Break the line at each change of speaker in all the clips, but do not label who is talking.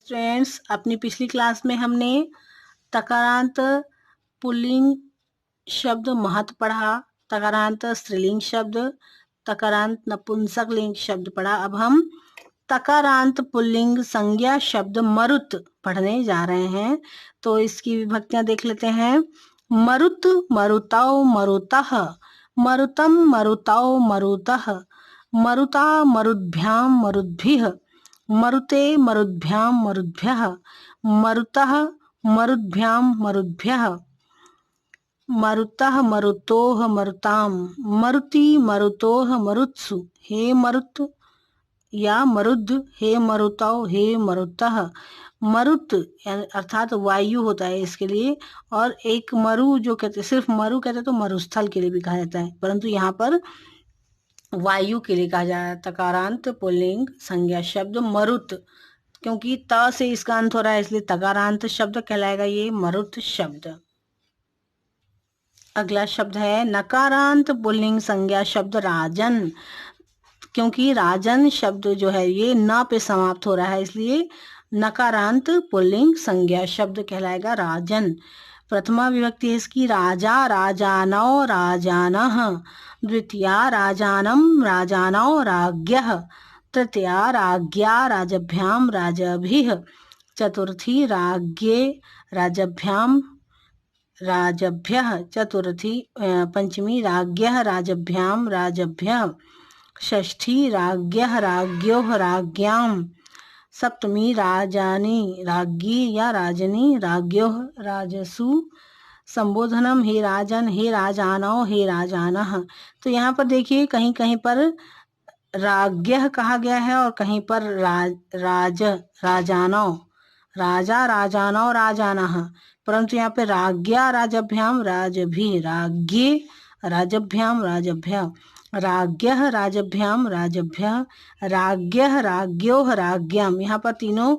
Students, अपनी पिछली class में हमने तकारांत पुल्लिंग शब्द महत् पढ़ा, तकारांत स्त्रीलिंग शब्द, तकारांत नपुंसक लिंग शब्द पढ़ा। अब हम तकारांत पुल्लिंग संज्ञा शब्द मरुत पढ़ने जा रहे हैं। तो इसकी विभक्तियां देख लेते हैं। मरुत मरुतौ मरुतः, मरुतं मरुतौ मरुतः, मरुता मरुद्भ्यां मरुद्भिः, मरुते मरुद्भ्यां मरुद्भ्यः, मरुतः मरुद्भ्यां मरुद्भ्यः, मरुतः मरुतोः मरुतां, मरुति मरुतोः मरुत्सु। हे मरुत या मरुद, हे मरुतौ, हे मरुतः। मरुत अर्थात वायु होता है इसके लिए, और एक मरु जो कहते हैं, सिर्फ मरु कहते हैं तो मरुस्थल के लिए भी कहा जाता है, परंतु यहाँ पर वायु के लिए कहा जा रहा है। तकारांत पुल्लिंग संज्ञा शब्द मरुत, क्योंकि त से इसका अंत हो रहा है इसलिए तकारांत शब्द कहलाएगा ये मरुत शब्द। अगला शब्द है नकारांत पुल्लिंग संज्ञा शब्द राजन, क्योंकि राजन शब्द जो है ये न पे समाप्त हो रहा है इसलिए नकारांत पुल्लिंग संज्ञा शब्द कहलाएगा राजन। प्रथमा विभक्ति है इसकी राजा राजानौ राजानः, द्वितीया राजानं राजानौ राज्ञः, तृतीया राज्ञा राजभ्यां राजभिः, चतुर्थी राज्ञे राजभ्यां राजभ्यः, चतुर्थी पंचमी राज्ञः राजभ्यां राजभ्यः, षष्ठी राज्ञः राज्ञोः राज्ञां, सप्तमी राजानी राज्ञी या राजनी राज्ञोः राजसु, संबोधनम हे राजन हे राजानौ हे राजानः। तो यहाँ पर देखिए कहीं कहीं पर राज्ञः कहा गया है और कहीं पर राजानौ, राजा राजानौ राजानः, परंतु यहाँ पे राज्ञा राजभ्याम राजभी, राज्ञे राजभ्याम राजभ्य, राज्ञः राजभ्याम राजभ्य, राज्ञः राज्ञोः राज्ञाम। यहाँ पर तीनों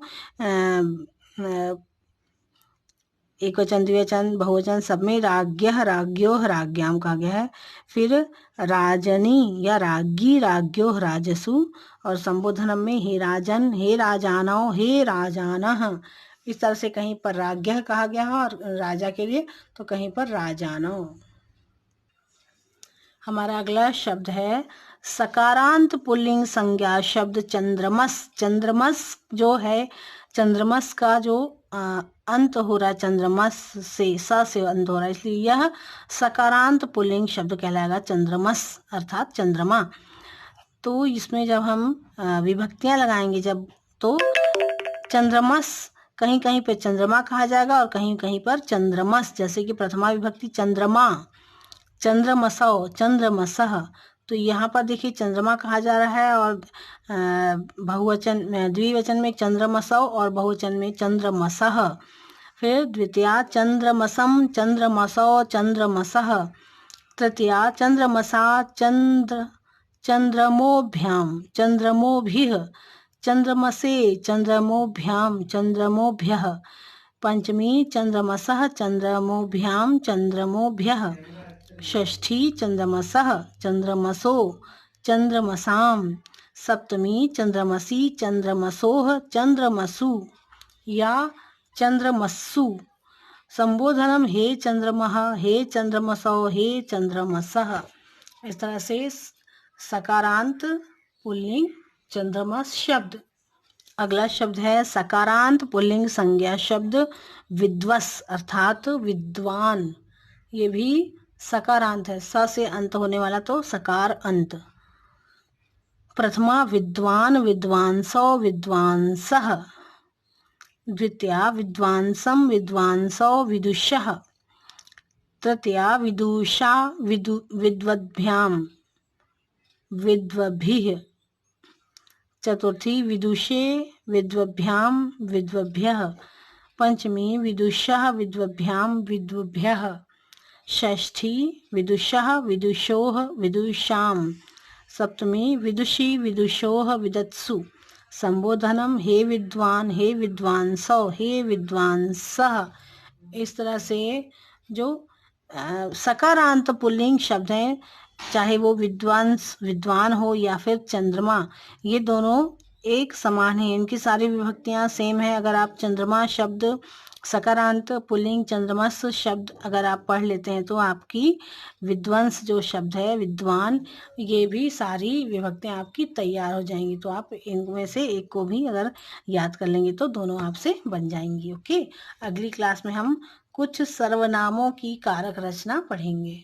एक वचन द्विवचन बहुवचन सब में राज्ञः राज्ञोः राज्ञाम कहा गया है। फिर राजनी या राज्ञी राज्ञोः राजसु, और संबोधनम में हे राजन हे राजानौ हे राजानः। इस तरह से कहीं पर राज्ञः कहा गया है और राजा के लिए, तो कहीं पर राजानौ। हमारा अगला शब्द है सकारांत पुल्लिंग संज्ञा शब्द चंद्रमस। चंद्रमस जो है, चंद्रमस का जो अंत हो रहा है चंद्रमस से, स से अंत हो रहा है, इसलिए यह सकारांत पुल्लिंग शब्द कहलाएगा चंद्रमस अर्थात चंद्रमा। तो इसमें जब हम विभक्तियां लगाएंगे जब, तो चंद्रमस कहीं कहीं पे चंद्रमा कहा जाएगा और कहीं कहीं पर चंद्रमस, जैसे कि प्रथमा विभक्ति चंद्रमा, चंद्रमसौ चंद्रमसः। तो यहाँ पर देखिए चंद्रमा कहा जा रहा है और बहुवचन द्विवचन में चंद्रमसौ और बहुवचन में चंद्रमसः। फिर द्वितीया चंद्रमसम चंद्रमसौ चंद्रमसः, तृतीया चंद्रमसा चंद्रमोभ्याम चंद्रमोभिः, चंद्रमसे चंद्रमोभ्याम चंद्रमोभ्यः, पंचमी चंद्रमसः चंद्रमोभ्याम चंद्रमोभ्यः, षष्ठी चंद्रमसः चंद्रमसो चंद्रमसाम, सप्तमी चंद्रमसी चंद्रमसोः चंद्रमसु या चंद्रमस्सु, संबोधनम हे चंद्रमः हे चंद्रमसौ हे चंद्रमसः। इस तरह से सकारांत पुल्लिंग चंद्रमस शब्द। अगला शब्द है सकारांत पुल्लिंग संज्ञा शब्द विद्वस अर्थात विद्वान। ये भी सकारांत है, स से अंत होने वाला, तो सकार अंत। प्रथमा विद्वान विद्वांसौ विद्वांसः, द्वितीया विद्वांसम विद्वांसौ विदुषः, तृतीया विदुषा विद्वद्भ्याम विद्वभिः, चतुर्थी विदुषे विद्वभ्याम विद्वभ्यः, पंचमी विदुषः विद्वभ्याम विद्वभ्यः, षष्ठी विदुषः विदुषोः विदुषाम, सप्तमी विदुषी विदुषोः विदत्सु, संबोधनम हे विद्वान हे विद्वांसौ हे विद्वांसः। इस तरह से जो सकारांत पुल्लिंग शब्द हैं, चाहे वो विद्वान हो या फिर चंद्रमा, ये दोनों एक समान है, इनकी सारी विभक्तियां सेम है। अगर आप चंद्रमा शब्द सकारांत पुल्लिंग चंद्रमस शब्द अगर आप पढ़ लेते हैं तो आपकी विध्वंस जो शब्द है विद्वान, ये भी सारी विभक्तियां आपकी तैयार हो जाएंगी। तो आप इनमें से एक को भी अगर याद कर लेंगे तो दोनों आपसे बन जाएंगी। ओके, अगली क्लास में हम कुछ सर्वनामों की कारक रचना पढ़ेंगे।